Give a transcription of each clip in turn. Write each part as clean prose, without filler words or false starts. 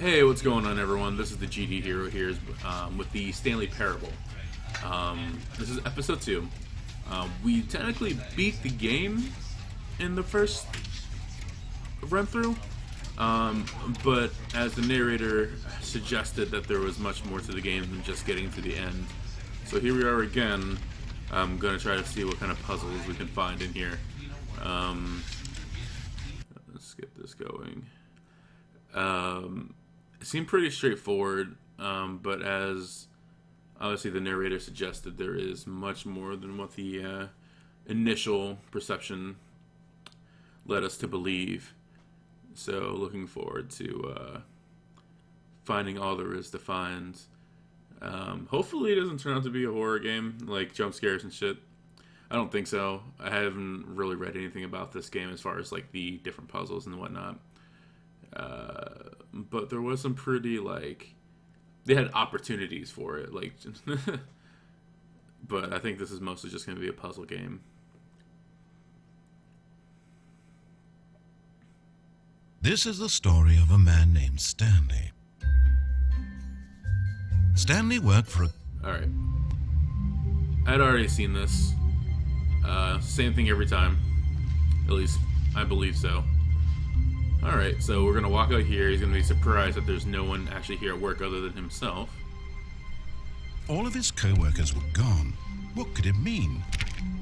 Hey, what's going on, everyone? This is the GD Hero here with the Stanley Parable. This is episode 2. We technically beat the game in the first run through, but as the narrator suggested that there was much more to the game than just getting to the end. So here we are again. I'm going to try to see what kind of puzzles we can find in here. Let's get this going. It seemed pretty straightforward, but as obviously the narrator suggested, there is much more than what the initial perception led us to believe. So looking forward to finding all there is to find. Hopefully it doesn't turn out to be a horror game, like jump scares and shit. I don't think so. I haven't really read anything about this game as far as like the different puzzles and whatnot. But there was some pretty, like, they had opportunities for it, like, but I think this is mostly just going to be a puzzle game. This is the story of a man named Stanley. Stanley worked for a... Alright. I'd already seen this. Same thing every time. At least, I believe so. Alright, so we're going to walk out here. He's going to be surprised that there's no one actually here at work other than himself. All of his co-workers were gone. What could it mean?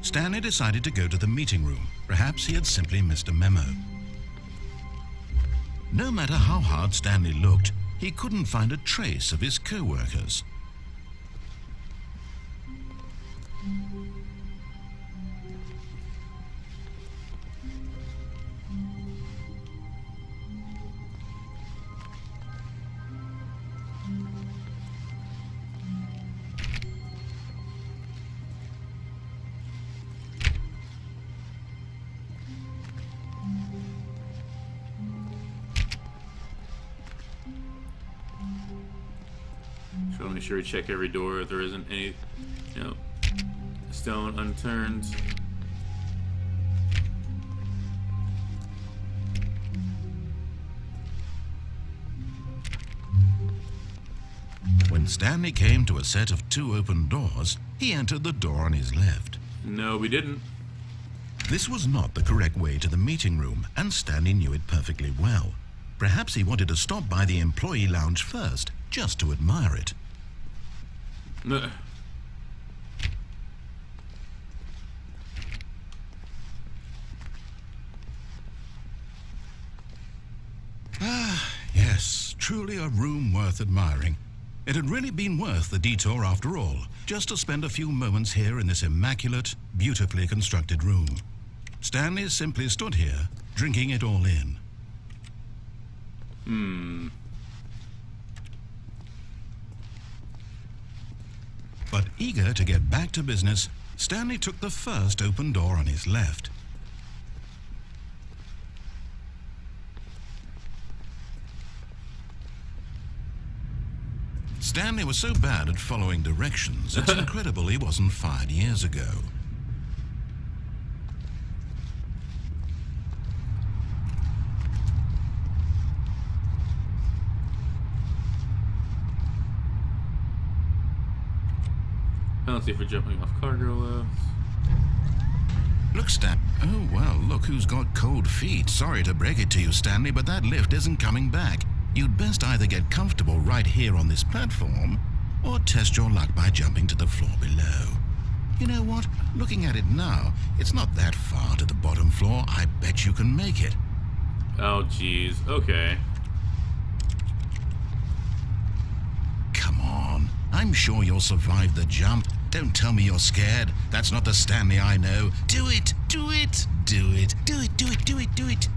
Stanley decided to go to the meeting room. Perhaps he had simply missed a memo. No matter how hard Stanley looked, he couldn't find a trace of his co-workers. So I'll make sure we check every door if there isn't any, stone unturned. When Stanley came to a set of 2 open doors, he entered the door on his left. No, we didn't. This was not the correct way to the meeting room, and Stanley knew it perfectly well. Perhaps he wanted to stop by the employee lounge first, just to admire it. Yes, truly a room worth admiring. It had really been worth the detour after all, just to spend a few moments here in this immaculate, beautifully constructed room. Stanley simply stood here, drinking it all in. But eager to get back to business, Stanley took the first open door on his left. Stanley was so bad at following directions, it's incredible he wasn't fired years ago. Penalty for jumping off cargo lifts. Look, Stan. Oh, well, look who's got cold feet. Sorry to break it to you, Stanley, but that lift isn't coming back. You'd best either get comfortable right here on this platform, or test your luck by jumping to the floor below. You know what? Looking at it now, it's not that far to the bottom floor. I bet you can make it. Oh, jeez. Okay. Come on. I'm sure you'll survive the jump. Don't tell me you're scared. That's not the Stanley I know. Do it! Do it! Do it! Do it! Do it! Do it! Do it!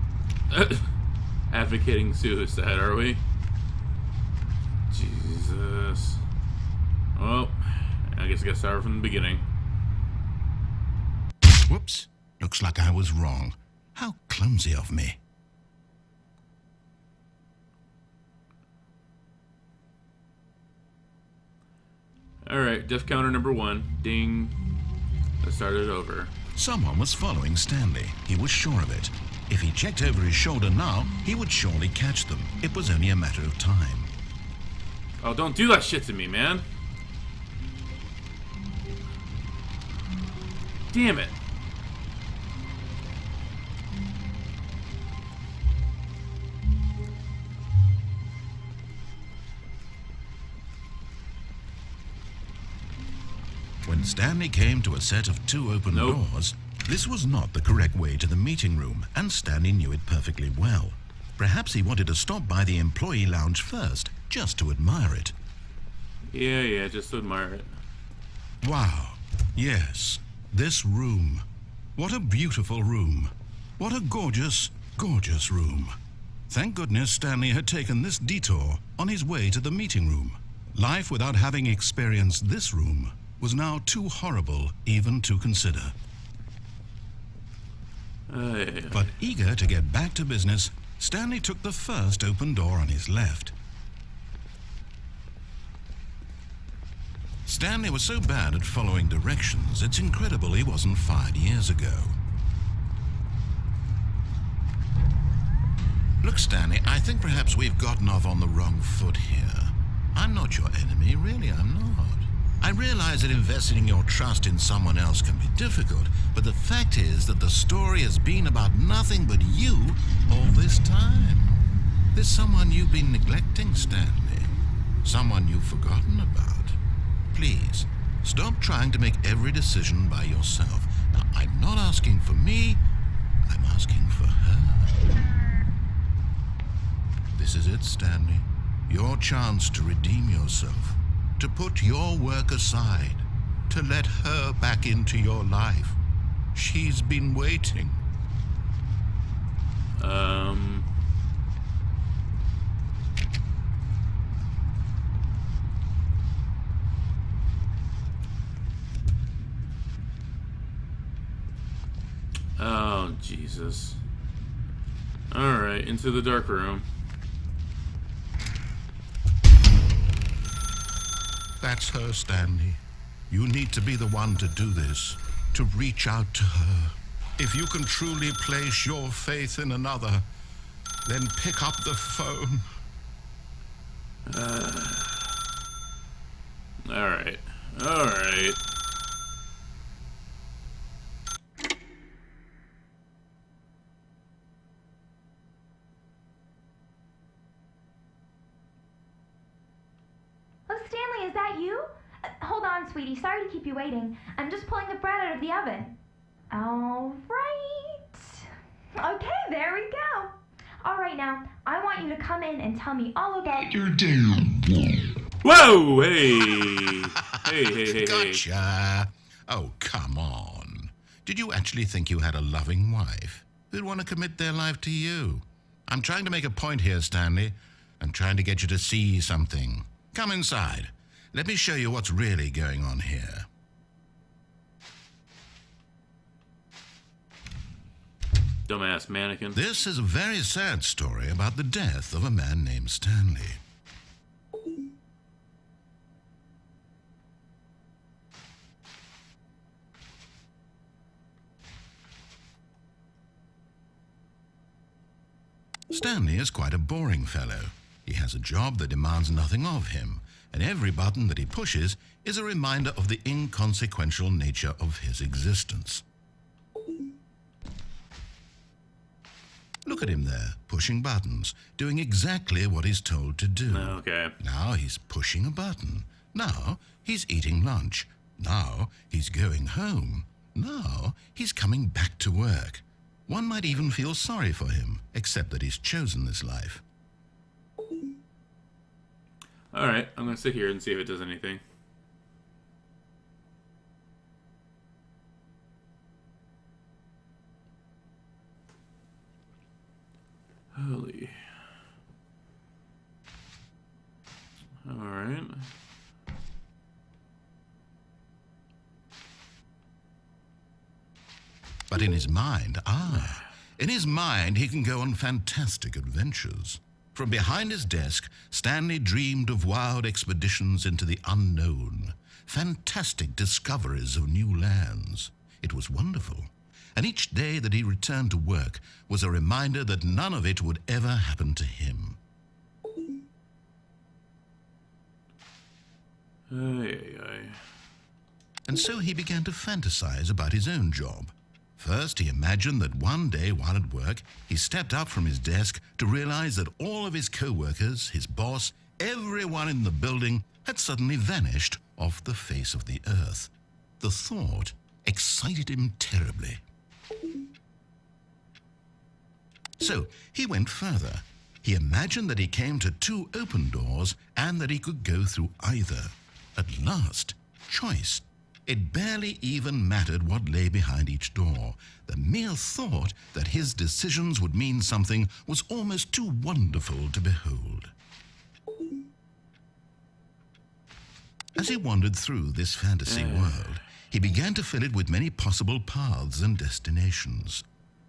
Advocating suicide, are we? Jesus. Well, I guess I gotta start from the beginning. Whoops. Looks like I was wrong. How clumsy of me. Alright, death counter number 1. Ding. Let's start it over. Someone was following Stanley. He was sure of it. If he checked over his shoulder now, he would surely catch them. It was only a matter of time. Oh, don't do that shit to me, man. Damn it. When Stanley came to a set of 2 open doors, this was not the correct way to the meeting room, and Stanley knew it perfectly well. Perhaps he wanted to stop by the employee lounge first, just to admire it. Yeah, just to admire it. Wow. Yes, this room. What a beautiful room. What a gorgeous, gorgeous room. Thank goodness Stanley had taken this detour on his way to the meeting room. Life without having experienced this room was now too horrible even to consider. But eager to get back to business, Stanley took the first open door on his left. Stanley was so bad at following directions, it's incredible he wasn't fired years ago. Look, Stanley, I think perhaps we've gotten off on the wrong foot here. I'm not your enemy, really, I'm not. I realize that investing your trust in someone else can be difficult, but the fact is that the story has been about nothing but you all this time. There's someone you've been neglecting, Stanley. Someone you've forgotten about. Please, stop trying to make every decision by yourself. Now, I'm not asking for me, I'm asking for her. This is it, Stanley. Your chance to redeem yourself. To put your work aside, to let her back into your life. She's been waiting. Oh, Jesus. Alright, into the dark room. That's her, Stanley. You need to be the one to do this, to reach out to her. If you can truly place your faith in another, then pick up the phone. Alright. Is that you? Hold on, sweetie. Sorry to keep you waiting. I'm just pulling the bread out of the oven. All right. Okay, there we go. All right, now, I want you to come in and tell me all about your day. Whoa! Hey. Gotcha. Oh, come on. Did you actually think you had a loving wife who'd want to commit their life to you? I'm trying to make a point here, Stanley. I'm trying to get you to see something. Come inside. Let me show you what's really going on here. Dumbass mannequin. This is a very sad story about the death of a man named Stanley. Stanley is quite a boring fellow. He has a job that demands nothing of him, and every button that he pushes is a reminder of the inconsequential nature of his existence. Look at him there, pushing buttons, doing exactly what he's told to do. Okay. Now he's pushing a button. Now he's eating lunch. Now he's going home. Now he's coming back to work. One might even feel sorry for him, except that he's chosen this life. Alright, I'm going to sit here and see if it does anything. Holy. Alright. But in his mind, he can go on fantastic adventures. From behind his desk, Stanley dreamed of wild expeditions into the unknown, fantastic discoveries of new lands. It was wonderful. and each day that he returned to work was a reminder that none of it would ever happen to him. And so he began to fantasize about his own job. First, he imagined that one day while at work, he stepped up from his desk to realize that all of his co-workers, his boss, everyone in the building had suddenly vanished off the face of the earth. The thought excited him terribly. So he went further. He imagined that he came to 2 open doors and that he could go through either. At last, choice. It barely even mattered what lay behind each door. The mere thought that his decisions would mean something was almost too wonderful to behold. As he wandered through this fantasy world, he began to fill it with many possible paths and destinations.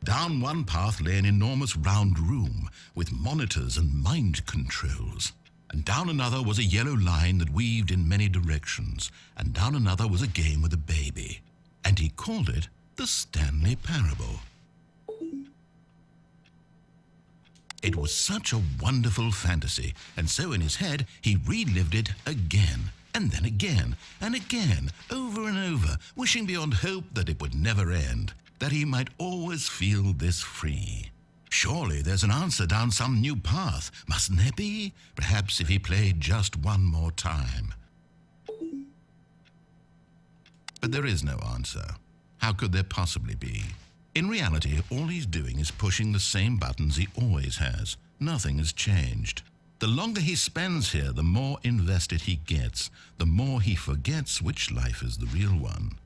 Down one path lay an enormous round room with monitors and mind controls. And down another was a yellow line that weaved in many directions. And down another was a game with a baby. And he called it the Stanley Parable. It was such a wonderful fantasy, and so in his head he relived it again, and then again, and again, over and over, wishing beyond hope that it would never end, that he might always feel this free. Surely there's an answer down some new path, mustn't there be? Perhaps if he played just one more time. But there is no answer. How could there possibly be? In reality, all he's doing is pushing the same buttons he always has. Nothing has changed. The longer he spends here, the more invested he gets, the more he forgets which life is the real one.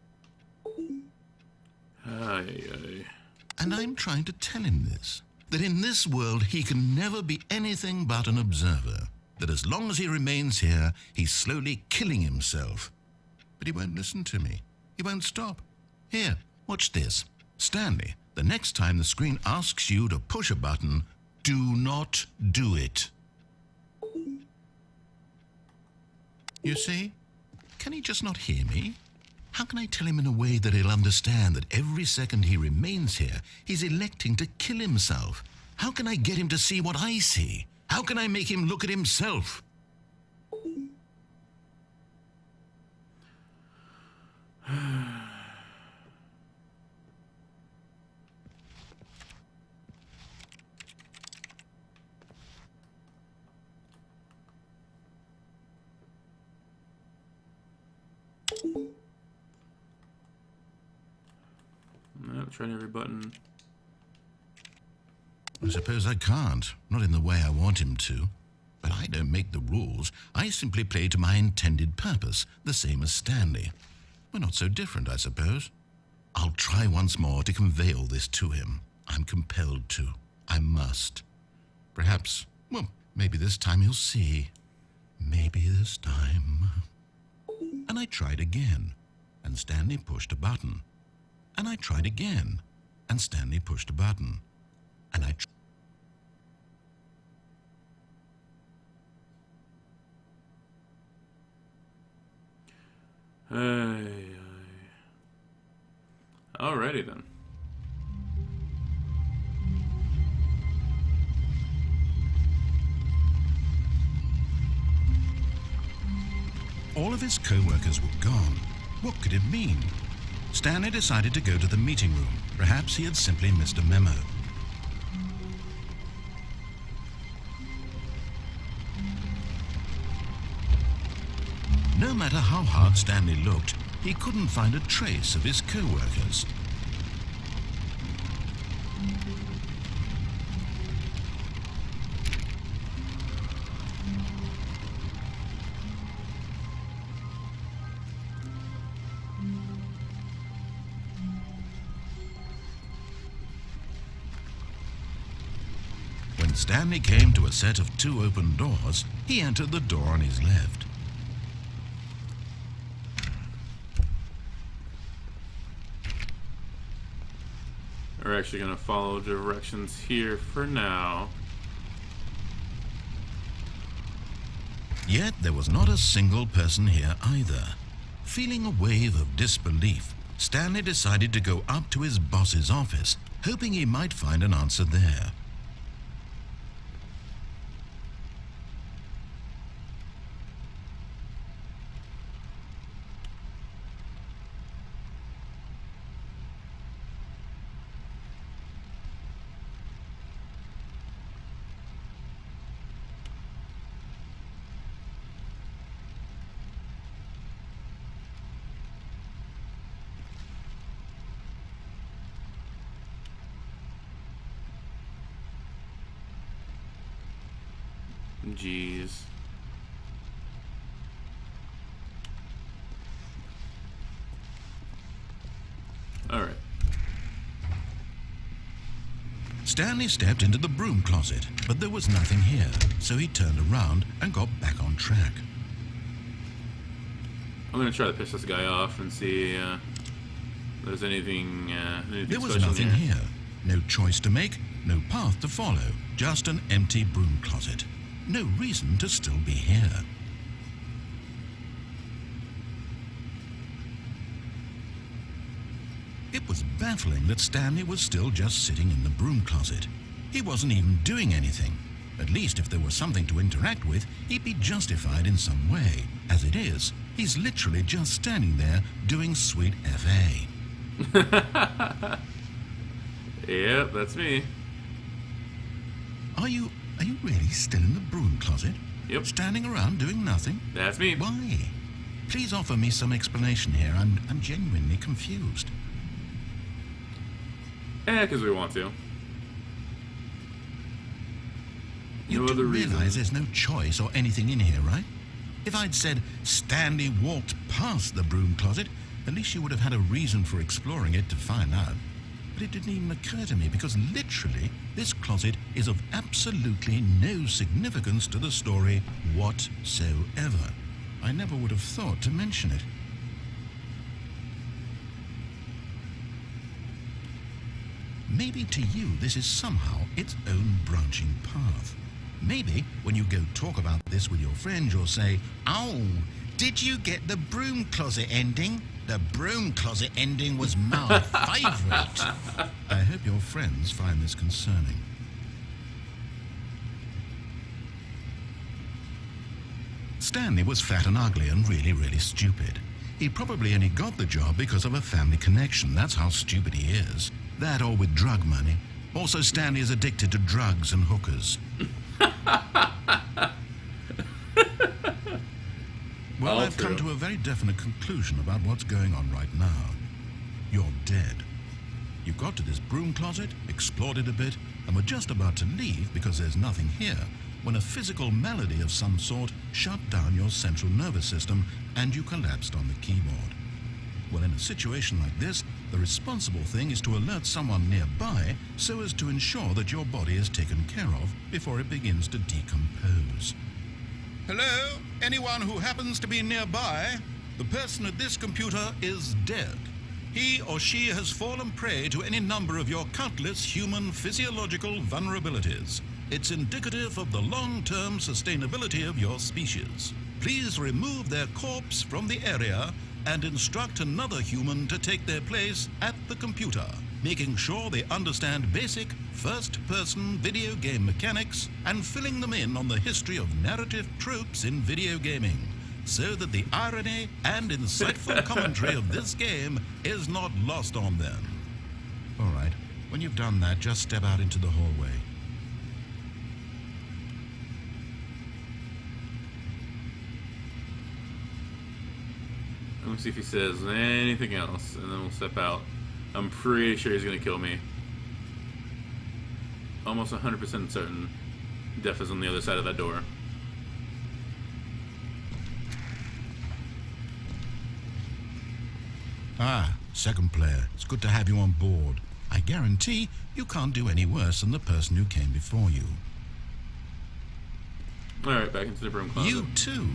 And I'm trying to tell him this, that in this world he can never be anything but an observer, that as long as he remains here, he's slowly killing himself. But he won't listen to me. He won't stop. Here, watch this. Stanley, the next time the screen asks you to push a button, do not do it. You see? Can he just not hear me? How can I tell him in a way that he'll understand that every second he remains here, he's electing to kill himself? How can I get him to see what I see? How can I make him look at himself? Trying every button. I suppose I can't, not in the way I want him to. But I don't make the rules. I simply play to my intended purpose, the same as Stanley. We're not so different, I suppose. I'll try once more to convey all this to him. I'm compelled to. I must. Perhaps, well, maybe this time he'll see. Maybe this time. And I tried again, and Stanley pushed a button. And I tried again, and Stanley pushed a button. And I Alrighty then. All of his co-workers were gone. What could it mean? Stanley decided to go to the meeting room. Perhaps he had simply missed a memo. No matter how hard Stanley looked, he couldn't find a trace of his co-workers. When Stanley came to a set of 2 open doors, he entered the door on his left. We're actually going to follow directions here for now. Yet there was not a single person here either. Feeling a wave of disbelief, Stanley decided to go up to his boss's office, hoping he might find an answer there. Jeez. Alright. Stanley stepped into the broom closet, but there was nothing here, so he turned around and got back on track. I'm gonna try to piss this guy off and see if there's anything There was special nothing here. No choice to make, no path to follow, just an empty broom closet. No reason to still be here. It was baffling that Stanley was still just sitting in the broom closet. He wasn't even doing anything. At least if there was something to interact with, he'd be justified in some way. As it is, he's literally just standing there doing sweet FA. Yep, that's me. Are you really still in the broom closet? Yep. Standing around doing nothing? That's me. Why? Please offer me some explanation here. I'm genuinely confused. Because we want to. You No do other reason. realize there's no choice or anything in here, right? If I'd said Stanley walked past the broom closet, at least you would have had a reason for exploring it to find out. But it didn't even occur to me because literally this closet is of absolutely no significance to the story whatsoever. I never would have thought to mention it. Maybe to you this is somehow its own branching path. Maybe when you go talk about this with your friends you'll say, "Oh, did you get the broom closet ending? The broom closet ending was my favourite." I hope your friends find this concerning. Stanley was fat and ugly and really stupid. He probably only got the job because of a family connection. That's how stupid he is. That or with drug money. Also, Stanley is addicted to drugs and hookers. Well, I've come to a very definite conclusion about what's going on right now. You're dead. You got to this broom closet, explored it a bit, and were just about to leave because there's nothing here, when a physical malady of some sort shut down your central nervous system and you collapsed on the keyboard. Well, in a situation like this, the responsible thing is to alert someone nearby so as to ensure that your body is taken care of before it begins to decompose. Hello? Anyone who happens to be nearby? The person at this computer is dead. He or she has fallen prey to any number of your countless human physiological vulnerabilities. It's indicative of the long-term sustainability of your species. Please remove their corpse from the area and instruct another human to take their place at the computer, making sure they understand basic first-person video game mechanics and filling them in on the history of narrative tropes in video gaming, so that the irony and insightful commentary of this game is not lost on them. All right, when you've done that, just step out into the hallway. Let me see if he says anything else, and then we'll step out. I'm pretty sure he's gonna kill me. Almost 100% certain. Death is on the other side of that door. Ah, second player. It's good to have you on board. I guarantee you can't do any worse than the person who came before you. Alright, back into the broom closet. You too?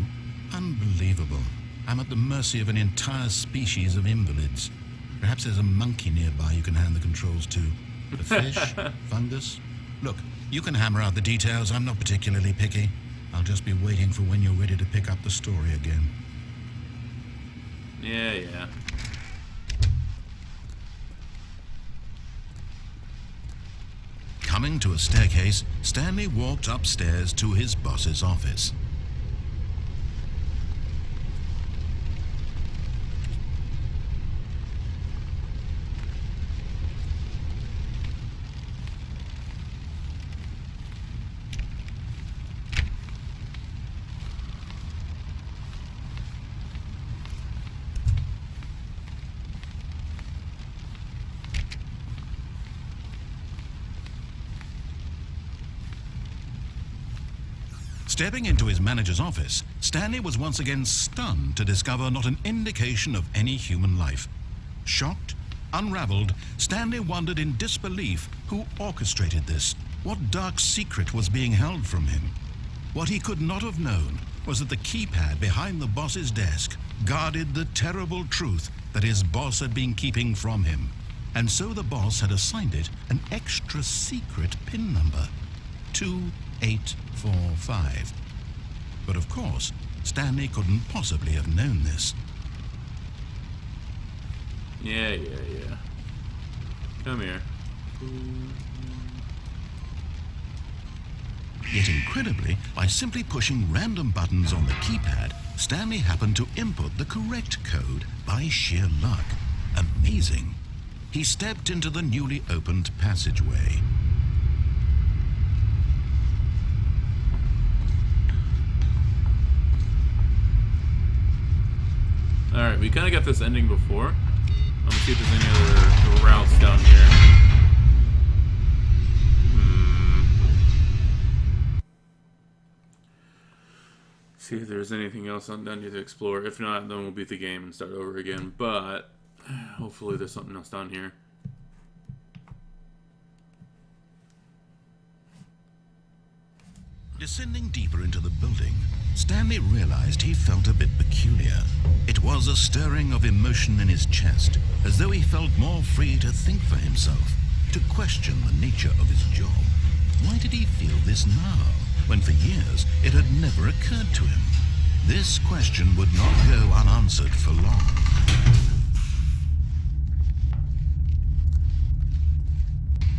Unbelievable. I'm at the mercy of an entire species of invalids. Perhaps there's a monkey nearby you can hand the controls to. A fish? Fungus? Look, you can hammer out the details. I'm not particularly picky. I'll just be waiting for when you're ready to pick up the story again. Yeah. Coming to a staircase, Stanley walked upstairs to his boss's office. Stepping into his manager's office, Stanley was once again stunned to discover not an indication of any human life. Shocked, unraveled, Stanley wondered in disbelief who orchestrated this, what dark secret was being held from him. What he could not have known was that the keypad behind the boss's desk guarded the terrible truth that his boss had been keeping from him. And so the boss had assigned it an extra secret PIN number, 2845. But of course, Stanley couldn't possibly have known this. Yeah. Come here. Yet incredibly, by simply pushing random buttons on the keypad, Stanley happened to input the correct code by sheer luck. Amazing. He stepped into the newly opened passageway. Alright, we kind of got this ending before. I'm gonna see if there's any other routes down here. See if there's anything else down here to explore. If not, then we'll beat the game and start over again. But hopefully there's something else down here. Descending deeper into the building, Stanley realized he felt a bit peculiar. It was a stirring of emotion in his chest, as though he felt more free to think for himself, to question the nature of his job. Why did he feel this now, when for years it had never occurred to him? This question would not go unanswered for long.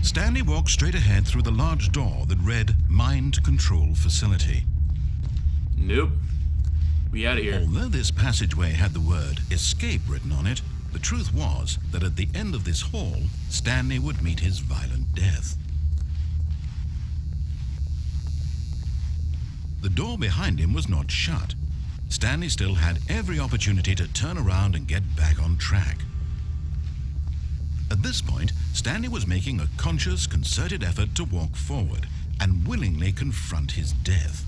Stanley walked straight ahead through the large door that read Mind Control Facility. Nope. We out of here. Although this passageway had the word escape written on it, the truth was that at the end of this hall, Stanley would meet his violent death. The door behind him was not shut. Stanley still had every opportunity to turn around and get back on track. At this point, Stanley was making a conscious, concerted effort to walk forward and willingly confront his death.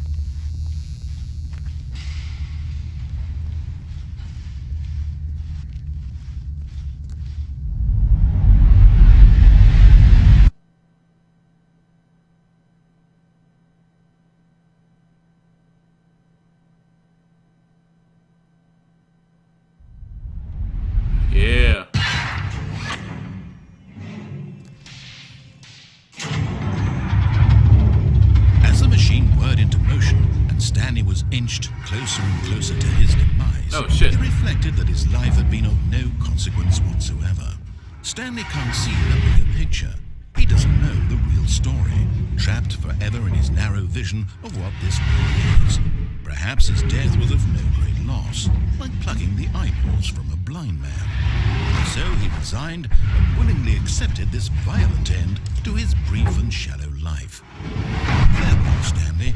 Yeah. As the machine whirred into motion and Stanley was inched closer and closer to his demise, Oh, shit. he reflected that his life had been of no consequence whatsoever. Stanley can't see the bigger picture. He doesn't know the real story, trapped forever in his narrow vision of what this world is. Perhaps his death was of no great loss, like plucking the eyeballs from a blind man. So he resigned and willingly accepted this violent end to his brief and shallow life. Farewell, Stanley.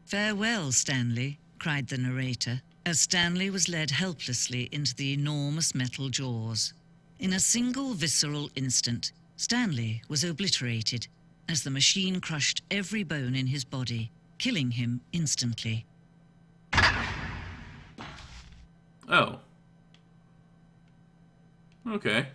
"Farewell, Stanley," cried the narrator, as Stanley was led helplessly into the enormous metal jaws. In a single visceral instant, Stanley was obliterated as the machine crushed every bone in his body, killing him instantly. Oh. Okay.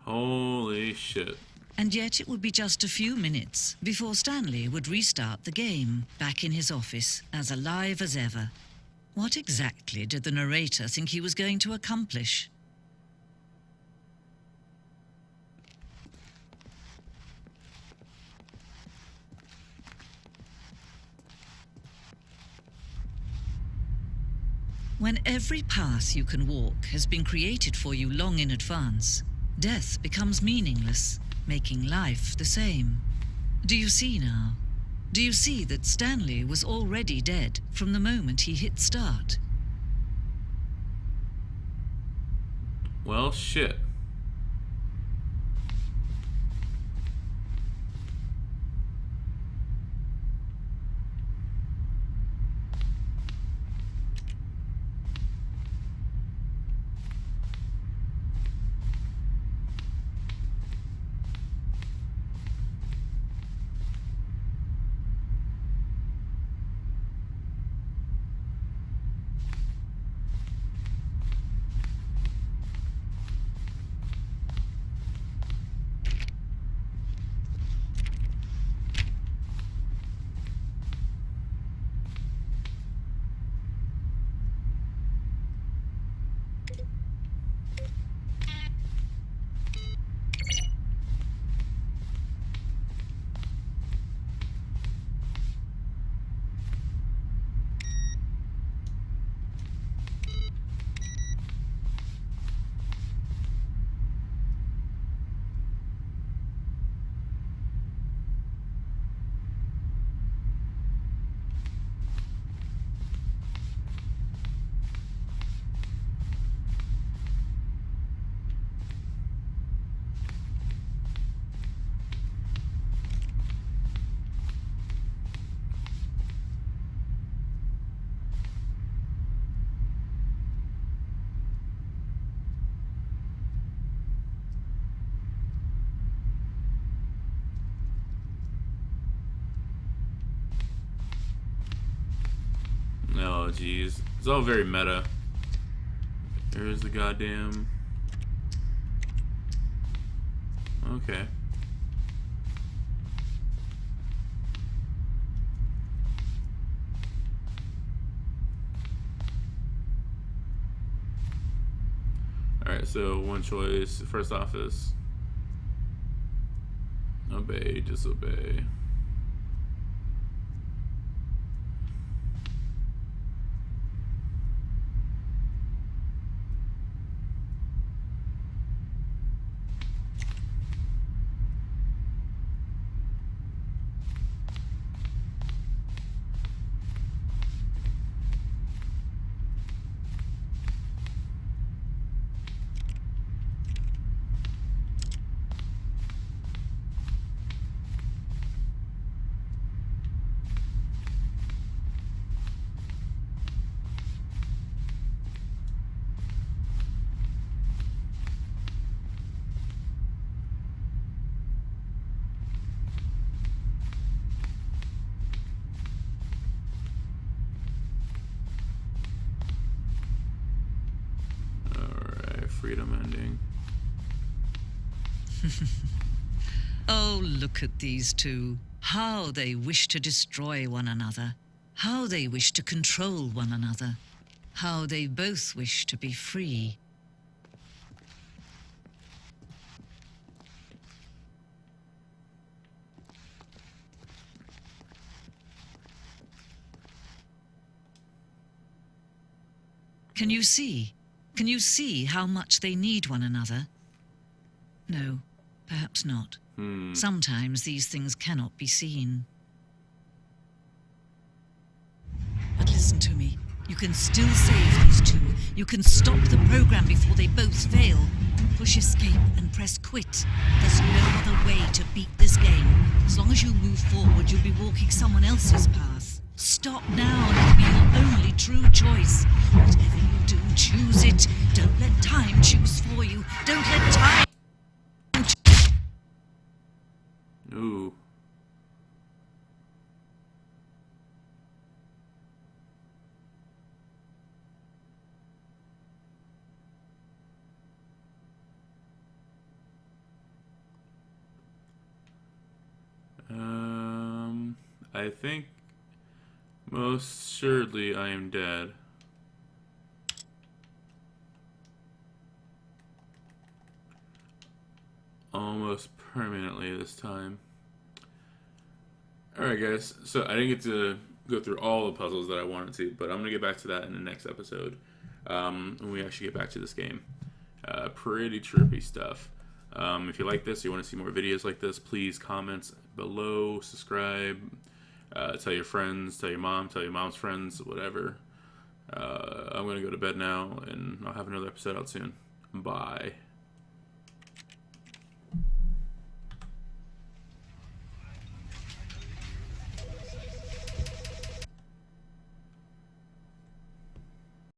Holy shit. And yet it would be just a few minutes before Stanley would restart the game, back in his office, as alive as ever. What exactly did the narrator think he was going to accomplish? When every path you can walk has been created for you long in advance, death becomes meaningless, making life the same. Do you see now? Do you see that Stanley was already dead from the moment he hit start? Well, shit. Oh, jeez. It's all very meta. There's the goddamn... Okay. Alright, so one choice. First off is... obey, disobey. Freedom ending. Oh, look at these two. How they wish to destroy one another. How they wish to control one another. How they both wish to be free. Can you see? Can you see how much they need one another? No, perhaps not. Sometimes these things cannot be seen. But listen to me. You can still save these two. You can stop the program before they both fail. Push escape and press quit. There's no other way to beat this game. As long as you move forward, you'll be walking someone else's path. Stop now and it'll be your only true choice. Whatever you do, choose it. Don't let time choose for you. Don't let time... Ooh. I think most assuredly I am dead. Almost permanently this time. Alright guys, so I didn't get to go through all the puzzles that I wanted to, but I'm going to get back to that in the next episode when we actually get back to this game. Pretty trippy stuff. If you like this, you want to see more videos like this, please comment below, subscribe, tell your friends, tell your mom's friends, whatever. I'm going to go to bed now, and I'll have another episode out soon. Bye.